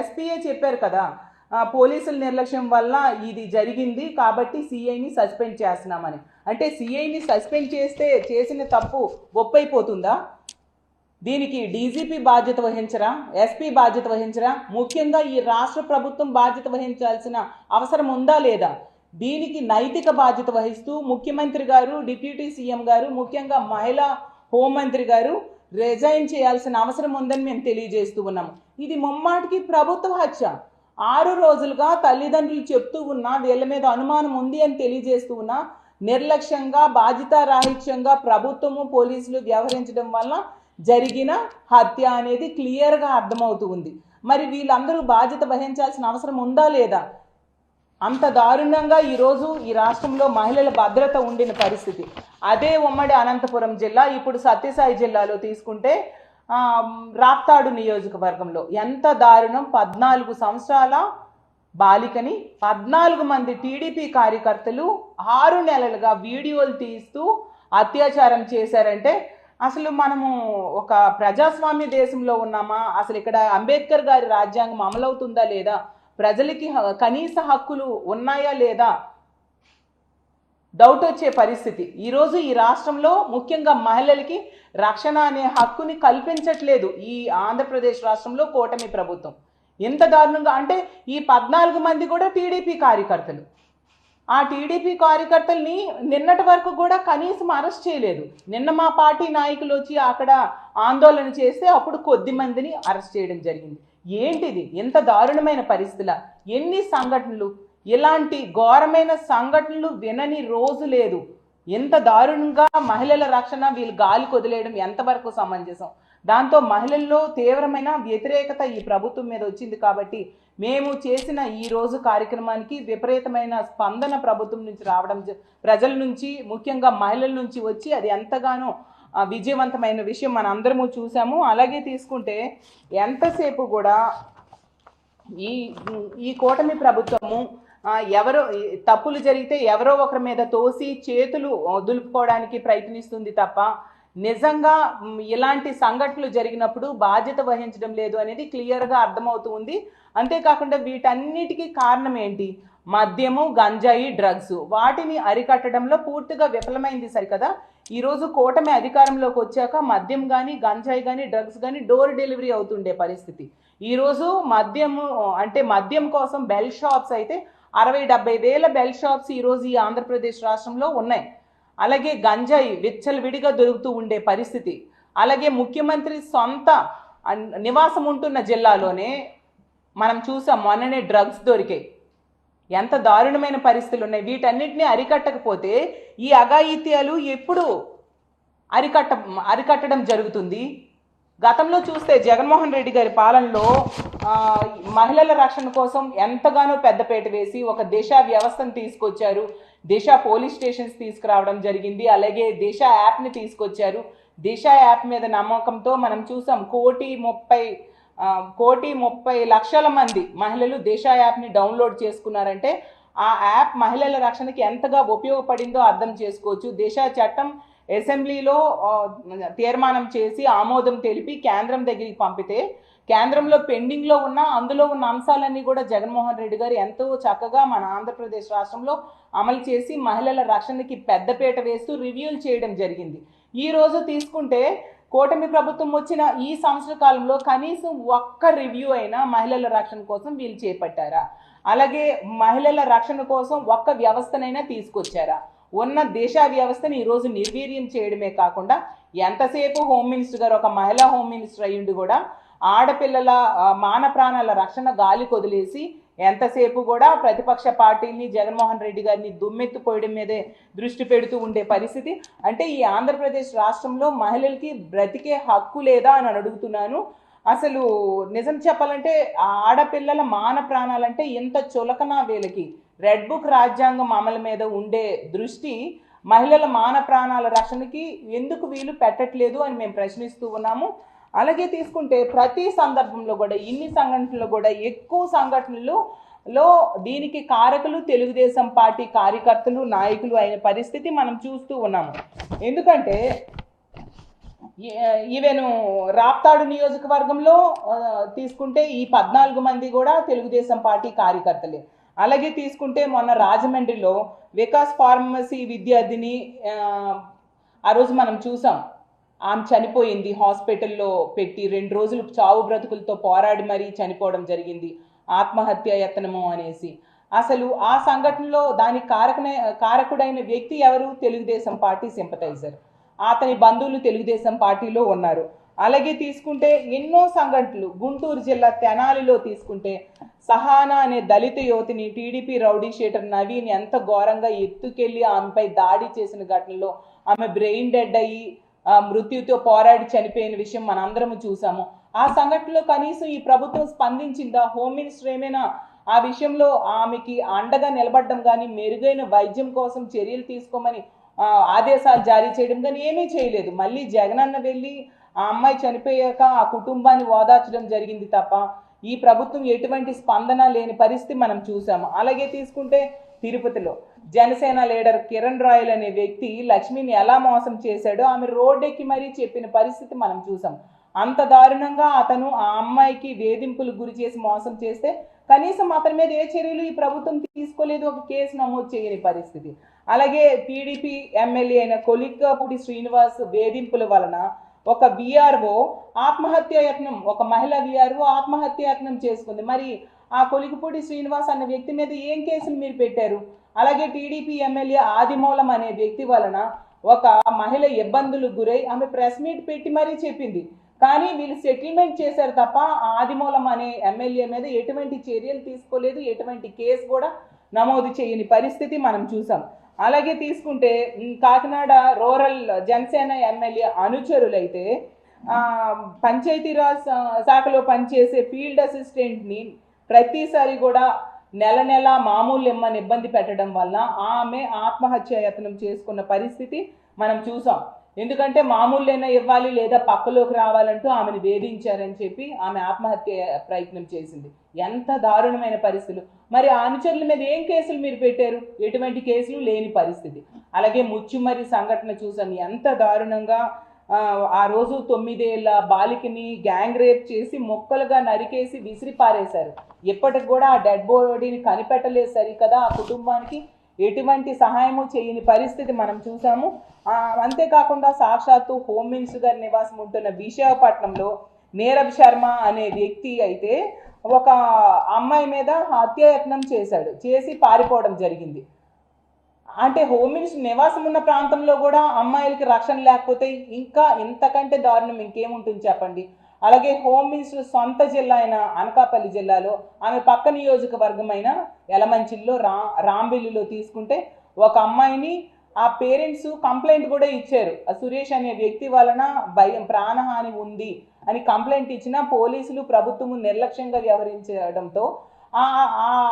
SPA చెప్పారు కదా, పోలీసుల నిర్లక్ష్యం వల్ల ఇది జరిగింది కాబట్టి సిఐని సస్పెండ్ చేస్తున్నామని. అంటే సిఐని సస్పెండ్ చేస్తే చేసిన తప్పు ఒప్పైపోతుందా? దీనికి డీజీపీ బాధ్యత వహించరా? ఎస్పీ బాధ్యత వహించరా? ముఖ్యంగా ఈ రాష్ట్ర ప్రభుత్వం బాధ్యత వహించాల్సిన అవసరం ఉందా లేదా? దీనికి నైతిక బాధ్యత వహిస్తూ ముఖ్యమంత్రి గారు, డిప్యూటీ సీఎం గారు, ముఖ్యంగా మహిళా హోంమంత్రి గారు రిజైన్ చేయాల్సిన అవసరం ఉందని మేము తెలియజేస్తూ ఉన్నాము. ఇది ముమ్మాటికి ప్రభుత్వ హత్య. 6 రోజులుగా తల్లిదండ్రులు చెప్తూ ఉన్నా వీళ్ళ మీద అనుమానం ఉంది అని తెలియజేస్తూ ఉన్నా నిర్లక్ష్యంగా బాధ్యతారాహిత్యంగా ప్రభుత్వము పోలీసులు వ్యవహరించడం వల్ల జరిగిన హత్య అనేది క్లియర్గా అర్థమవుతూ ఉంది. మరి వీళ్ళందరూ బాధ్యత వహించాల్సిన అవసరం ఉందా లేదా? అంత దారుణంగా ఈరోజు ఈ రాష్ట్రంలో మహిళల భద్రత ఉండిన పరిస్థితి. అదే ఉమ్మడి అనంతపురం జిల్లా, ఇప్పుడు సత్యసాయి జిల్లాలో తీసుకుంటే రాప్తాడు నియోజకవర్గంలో ఎంత దారుణం! 14 సంవత్సరాల బాలికని 14 మంది టీడీపీ కార్యకర్తలు 6 నెలలుగా వీడియోలు తీస్తూ అత్యాచారం చేశారంటే అసలు మనము ఒక ప్రజాస్వామ్య దేశంలో ఉన్నామా? అసలు ఇక్కడ అంబేద్కర్ గారి రాజ్యాంగం అమలవుతుందా లేదా? ప్రజలకి కనీస హక్కులు ఉన్నాయా లేదా డౌట్ వచ్చే పరిస్థితి. ఈరోజు ఈ రాష్ట్రంలో ముఖ్యంగా మహిళలకి రక్షణ అనే హక్కుని కల్పించట్లేదు ఈ ఆంధ్రప్రదేశ్ రాష్ట్రంలో కూటమి ప్రభుత్వం. ఎంత దారుణంగా అంటే ఈ 14 మంది కూడా టీడీపీ కార్యకర్తలు. ఆ టీడీపీ కార్యకర్తల్ని నిన్నటి వరకు కూడా కనీసం అరెస్ట్ చేయలేదు. నిన్న మా పార్టీ నాయకులు వచ్చి అక్కడ ఆందోళన చేస్తే అప్పుడు కొద్ది మందిని అరెస్ట్ చేయడం జరిగింది. ఏంటిది? ఎంత దారుణమైన పరిస్థితుల! ఎన్ని సంఘటనలు! ఇలాంటి ఘోరమైన సంఘటనలు వినని రోజు లేదు. ఎంత దారుణంగా మహిళల రక్షణ వీళ్ళు గాలి కొదిలేయడం ఎంతవరకు సమంజసం? దాంతో మహిళల్లో తీవ్రమైన వ్యతిరేకత ఈ ప్రభుత్వం మీద వచ్చింది. కాబట్టి మేము చేసిన ఈ రోజు కార్యక్రమానికి విపరీతమైన స్పందన ప్రభుత్వం నుంచి రావడం, ప్రజల నుంచి ముఖ్యంగా మహిళల నుంచి వచ్చి అది ఎంతగానో విజయవంతమైన విషయం మన అందరము చూసాము. అలాగే తీసుకుంటే ఎంతసేపు కూడా ఈ కూటమి ప్రభుత్వము ఎవరో తప్పులు జరిగితే ఎవరో ఒకరి మీద తోసి చేతులు దులుపుకోవడానికి ప్రయత్నిస్తుంది తప్ప నిజంగా ఇలాంటి సంఘటనలు జరిగినప్పుడు బాధ్యత వహించడం లేదు అనేది క్లియర్గా అర్థమవుతుంది. అంతేకాకుండా వీటన్నిటికీ కారణం ఏంటి? మద్యము, గంజాయి, డ్రగ్స్. వాటిని అరికట్టడంలో పూర్తిగా విఫలమైంది సరికదా. ఈరోజు కూటమి అధికారంలోకి వచ్చాక మద్యం కానీ, గంజాయి కానీ, డ్రగ్స్ కానీ డోర్ డెలివరీ అవుతుండే పరిస్థితి. ఈరోజు మద్యం కోసం బెల్ షాప్స్ అయితే 60-70 వేల బెల్ షాప్స్ ఈరోజు ఈ ఆంధ్రప్రదేశ్ రాష్ట్రంలో ఉన్నాయి. అలాగే గంజాయి విచ్చలవిడిగా దొరుకుతూ ఉండే పరిస్థితి. అలాగే ముఖ్యమంత్రి సొంత నివాసం ఉంటున్న జిల్లాలోనే మనం చూసాం మొన్ననే డ్రగ్స్ దొరికాయి. ఎంత దారుణమైన పరిస్థితులు ఉన్నాయి. వీటన్నిటిని అరికట్టకపోతే ఈ అఘాయిత్యాలు ఎప్పుడు అరికట్టడం జరుగుతుంది? గతంలో చూస్తే జగన్మోహన్ రెడ్డి గారి పాలనలో మహిళల రక్షణ కోసం ఎంతగానో పెద్దపేట వేసి ఒక దిశ వ్యవస్థను తీసుకొచ్చారు. దిశ పోలీస్ స్టేషన్స్ తీసుకురావడం జరిగింది. అలాగే దిశ యాప్ని తీసుకొచ్చారు. దిశ యాప్ మీద నమ్మకంతో మనం చూసాం 1,30,00,000 మంది మహిళలు దిశ యాప్ని డౌన్లోడ్ చేసుకున్నారంటే ఆ యాప్ మహిళల రక్షణకి ఎంతగా ఉపయోగపడిందో అర్థం చేసుకోవచ్చు. దిశ చట్టం అసెంబ్లీలో తీర్మానం చేసి ఆమోదం తెలిపి కేంద్రం దగ్గరికి పంపితే కేంద్రంలో పెండింగ్లో ఉన్న అందులో ఉన్న అంశాలన్నీ కూడా జగన్మోహన్ రెడ్డి గారు ఎంతో చక్కగా మన ఆంధ్రప్రదేశ్ రాష్ట్రంలో అమలు చేసి మహిళల రక్షణకి పెద్దపీట వేస్తూ రివ్యూలు చేయడం జరిగింది. ఈ రోజు తీసుకుంటే కూటమి ప్రభుత్వం వచ్చిన ఈ సంవత్సర కాలంలో కనీసం ఒక్క రివ్యూ అయినా మహిళల రక్షణ కోసం వీళ్ళు చేపట్టారా? అలాగే మహిళల రక్షణ కోసం ఒక్క వ్యవస్థనైనా తీసుకొచ్చారా? ఉన్న దేశ వ్యవస్థని ఈరోజు నిర్వీర్యం చేయడమే కాకుండా ఎంతసేపు హోమ్ మినిస్టర్ గారు ఒక మహిళా హోమ్ మినిస్టర్ అయ్యుండి కూడా ఆడపిల్లల మాన ప్రాణాల రక్షణ గాలి కొదిలేసి ఎంతసేపు కూడా ప్రతిపక్ష పార్టీని జగన్మోహన్ రెడ్డి గారిని దుమ్మెత్తిపోయడం మీదే దృష్టి పెడుతూ ఉండే పరిస్థితి. అంటే ఈ ఆంధ్రప్రదేశ్ రాష్ట్రంలో మహిళలకి బ్రతికే హక్కు లేదా అని అడుగుతున్నాను. అసలు నిజం చెప్పాలంటే ఆడపిల్లల మాన ప్రాణాలంటే ఎంత చులకన వీళ్ళకి. రెడ్ బుక్ రాజ్యాంగం అమలు మీద ఉండే దృష్టి మహిళల మాన ప్రాణాల రక్షణకి ఎందుకు వీలు పెట్టట్లేదు అని మేము ప్రశ్నిస్తూ ఉన్నాము. అలాగే తీసుకుంటే ప్రతి సందర్భంలో కూడా ఇన్ని సంఘటనలు కూడా ఎక్కువ సంఘటనలలో దీనికి కారకులు తెలుగుదేశం పార్టీ కార్యకర్తలు నాయకులు అయిన పరిస్థితి మనం చూస్తూ ఉన్నాము. ఎందుకంటే ఈవెన్ రాప్తాడు నియోజకవర్గంలో తీసుకుంటే ఈ 14 మంది కూడా తెలుగుదేశం పార్టీ కార్యకర్తలే. అలాగే తీసుకుంటే మొన్న రాజమండ్రిలో వికాస్ ఫార్మసీ విద్యార్థిని ఆ రోజు మనం చూసాం, ఆమె చనిపోయింది, హాస్పిటల్లో పెట్టి 2 రోజులు చావు బ్రతుకులతో పోరాడి మరీ చనిపోవడం జరిగింది, ఆత్మహత్య యత్నము అనేసి. అసలు ఆ సంఘటనలో దానికి కారకుడైన వ్యక్తి ఎవరు? Telugu Desam party sympathiser. అతని బంధువులు తెలుగుదేశం పార్టీలో ఉన్నారు. అలాగే తీసుకుంటే ఎన్నో సంఘటనలు, గుంటూరు జిల్లా తెనాలిలో తీసుకుంటే సహానా అనే దళిత యువతిని టీడీపీ రౌడీ షీటర్ నవీన్ ఎంత ఘోరంగా ఎత్తుకెళ్లి ఆమెపై దాడి చేసిన ఘటనలో ఆమె బ్రెయిన్ డెడ్ అయ్యి మృత్యుతో పోరాడి చనిపోయిన విషయం మనందరం చూసాము. ఆ సంఘటనలో కనీసం ఈ ప్రభుత్వం స్పందించిందా? హోమ్ మినిస్టర్ ఏమైనా ఆ విషయంలో ఆమెకి అండగా నిలబడడం కానీ, మెరుగైన వైద్యం కోసం చర్యలు తీసుకోమని ఆదేశాలు జారీ చేయడం కానీ ఏమీ చేయలేదు. మళ్ళీ జగనన్న వెళ్ళి ఆ అమ్మాయి చనిపోయాక ఆ కుటుంబాన్ని ఓదార్చడం జరిగింది తప్ప ఈ ప్రభుత్వం ఎటువంటి స్పందన లేని పరిస్థితి మనం చూసాము. అలాగే తీసుకుంటే తిరుపతిలో జనసేన లీడర్ కిరణ్ రాయల్ అనే వ్యక్తి లక్ష్మిని ఎలా మోసం చేశాడో ఆమె రోడ్డెక్కి మరీ చెప్పిన పరిస్థితి మనం చూసాం. అంత దారుణంగా అతను ఆ అమ్మాయికి వేధింపులకు గురి చేసి మోసం చేస్తే కనీసం అతని మీద ఏ చర్యలు ఈ ప్రభుత్వం తీసుకోలేదు, ఒక కేసు నమోదు చేయని పరిస్థితి. అలాగే టీడీపీ ఎమ్మెల్యే అయిన కొలిక్కాపూడి శ్రీనివాస్ వేధింపుల వలన ఒక విఆర్ఓ ఆత్మహత్య యత్నం, ఒక మహిళా విఆర్ఓ ఆత్మహత్య యత్నం చేసుకుంది. మరి ఆ కొలికపూడి శ్రీనివాస్ అన్న వ్యక్తి మీద ఏం కేసులు మీరు పెట్టారు? అలాగే టీడీపీ ఎమ్మెల్యే ఆదిమూలం అనే వ్యక్తి వలన ఒక మహిళ ఇబ్బందులకు గురై ఆమె ప్రెస్ మీట్ పెట్టి మరీ చెప్పింది, కానీ వీళ్ళు సెటిల్మెంట్ చేశారు తప్ప ఆదిమూలం అనే ఎమ్మెల్యే మీద ఎటువంటి చర్యలు తీసుకోలేదు, ఎటువంటి కేసు కూడా నమోదు చేయని పరిస్థితి మనం చూసాం. అలాగే తీసుకుంటే కాకినాడ రూరల్ జనసేన ఎమ్మెల్యే అనుచరులైతే పంచాయతీరాజ్ శాఖలో పనిచేసే ఫీల్డ్ అసిస్టెంట్ని ప్రతిసారి కూడా నెల నెల మామూలు ఇమ్మని ఇబ్బంది పెట్టడం వల్ల ఆమె ఆత్మహత్య యత్నం చేసుకున్న పరిస్థితి మనం చూసాం. ఎందుకంటే మామూలునైనా ఇవ్వాలి లేదా పక్కలోకి రావాలంటూ ఆమెను వేధించారని చెప్పి ఆమె ఆత్మహత్య ప్రయత్నం చేసింది. ఎంత దారుణమైన పరిస్థితులు! మరి ఆ అనుచరుల మీద ఏం కేసులు మీరు పెట్టారు? ఎటువంటి కేసులు లేని పరిస్థితి. అలాగే ముచ్చుమరి సంఘటన చూసాం, ఎంత దారుణంగా ఆ రోజు 9 ఏళ్ల బాలికని గ్యాంగ్ రేప్ చేసి మొక్కలుగా నరికేసి విసిరి పారేశారు. ఇప్పటికి కూడా ఆ డెడ్ బాడీని కనిపెట్టలేదు సరికదా, ఆ కుటుంబానికి ఎటువంటి సహాయము చేయని పరిస్థితి మనం చూసాము. అంతేకాకుండా సాక్షాత్తు హోమ్ మినిస్టర్ గారి నివాసం ఉంటున్న విశాఖపట్నంలో నీరబ్ శర్మ అనే వ్యక్తి అయితే ఒక అమ్మాయి మీద హత్యాయత్నం చేసి పారిపోవడం జరిగింది. అంటే హోమ్ మినిస్టర్ నివాసం ఉన్న ప్రాంతంలో కూడా అమ్మాయిలకి రక్షణ లేకపోతే ఇంకా ఇంతకంటే దారుణం ఇంకేముంటుంది చెప్పండి. అలాగే హోమ్ మినిస్టర్ సొంత జిల్లా అయిన అనకాపల్లి జిల్లాలో ఆమె పక్క నియోజకవర్గమైన యలమంచిల్లో రాంబిల్లిలో తీసుకుంటే ఒక అమ్మాయిని ఆ పేరెంట్స్ కంప్లైంట్ కూడా ఇచ్చారు. సురేష్ అనే వ్యక్తి వలన ప్రాణహాని ఉంది అని కంప్లైంట్ ఇచ్చినా పోలీసులు ప్రభుత్వము నిర్లక్ష్యంగా వ్యవహరించడంతో ఆ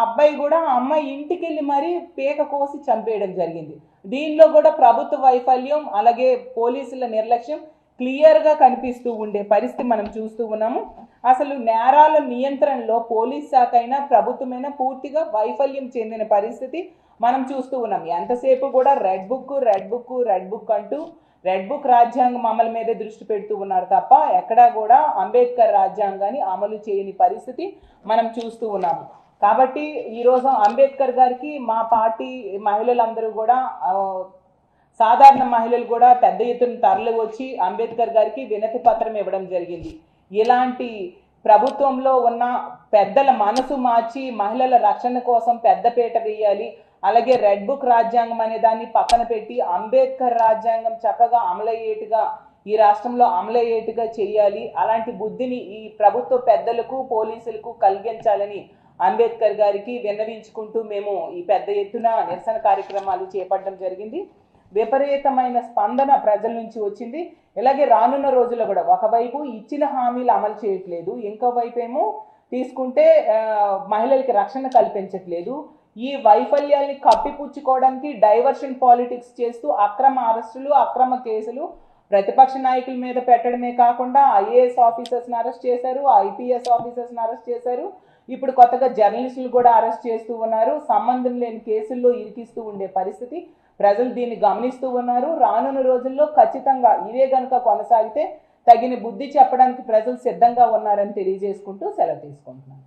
అబ్బాయి కూడా ఆ అమ్మాయి ఇంటికి వెళ్ళి మరీ పేక కోసి చంపేయడం జరిగింది. దీనిలో కూడా ప్రభుత్వ వైఫల్యం అలాగే పోలీసుల నిర్లక్ష్యం క్లియర్గా కనిపిస్తూ ఉండే పరిస్థితి మనం చూస్తూ ఉన్నాము. అసలు నేరాల నియంత్రణలో పోలీస్ శాఖ అయినా ప్రభుత్వమైనా పూర్తిగా వైఫల్యం చెందిన పరిస్థితి మనం చూస్తూ ఉన్నాం. ఎంతసేపు కూడా రెడ్ బుక్ అంటూ రెడ్ బుక్ రాజ్యాంగం అమలు మీదే దృష్టి పెడుతూ ఉన్నారు తప్ప ఎక్కడా కూడా అంబేద్కర్ రాజ్యాంగాన్ని అమలు చేయని పరిస్థితి మనం చూస్తూ ఉన్నాము. కాబట్టి ఈరోజు అంబేద్కర్ గారికి మా పార్టీ మహిళలందరూ కూడా సాధారణ మహిళలు కూడా పెద్ద ఎత్తున తరలి వచ్చి అంబేద్కర్ గారికి వినతి పత్రం ఇవ్వడం జరిగింది. ఇలాంటి ప్రభుత్వంలో ఉన్న పెద్దల మనసు మార్చి మహిళల రక్షణ కోసం పెద్దపీట వేయాలి. అలాగే రెడ్ బుక్ రాజ్యాంగం అనే దాన్ని పక్కన పెట్టి అంబేద్కర్ రాజ్యాంగం చక్కగా అమలయ్యేట్టుగా ఈ రాష్ట్రంలో అమలయ్యేట్టుగా చేయాలి. అలాంటి బుద్ధిని ఈ ప్రభుత్వ పెద్దలకు పోలీసులకు కలిగించాలని అంబేద్కర్ గారికి విన్నవించుకుంటూ మేము ఈ పెద్ద ఎత్తున నిరసన కార్యక్రమాలు చేపట్టడం జరిగింది. విపరీతమైన స్పందన ప్రజల నుంచి వచ్చింది. ఇలాగే రానున్న రోజుల్లో కూడా ఒకవైపు ఇచ్చిన హామీలు అమలు చేయట్లేదు, ఇంకో వైపు ఏమో తీసుకుంటే మహిళలకి రక్షణ కల్పించట్లేదు. ఈ వైఫల్యాల్ని కప్పిపుచ్చుకోవడానికి డైవర్షన్ పాలిటిక్స్ చేస్తూ అక్రమ అరెస్టులు, అక్రమ కేసులు ప్రతిపక్ష నాయకుల మీద పెట్టడమే కాకుండా ఐఏఎస్ ఆఫీసర్స్ని అరెస్ట్ చేశారు, ఐపీఎస్ ఆఫీసర్స్ని అరెస్ట్ చేశారు, ఇప్పుడు కొత్తగా జర్నలిస్టులు కూడా అరెస్ట్ చేస్తూ ఉన్నారు. సంబంధం లేని కేసుల్లో ఇరికిస్తూ ఉండే పరిస్థితి ప్రజలు దీన్ని గమనిస్తూ ఉన్నారు. రానున్న రోజుల్లో ఖచ్చితంగా ఇదే గనుక కొనసాగితే తగిన బుద్ధి చెప్పడానికి ప్రజలు సిద్ధంగా ఉన్నారని తెలియజేసుకుంటూ సెలవు తీసుకుంటున్నాను.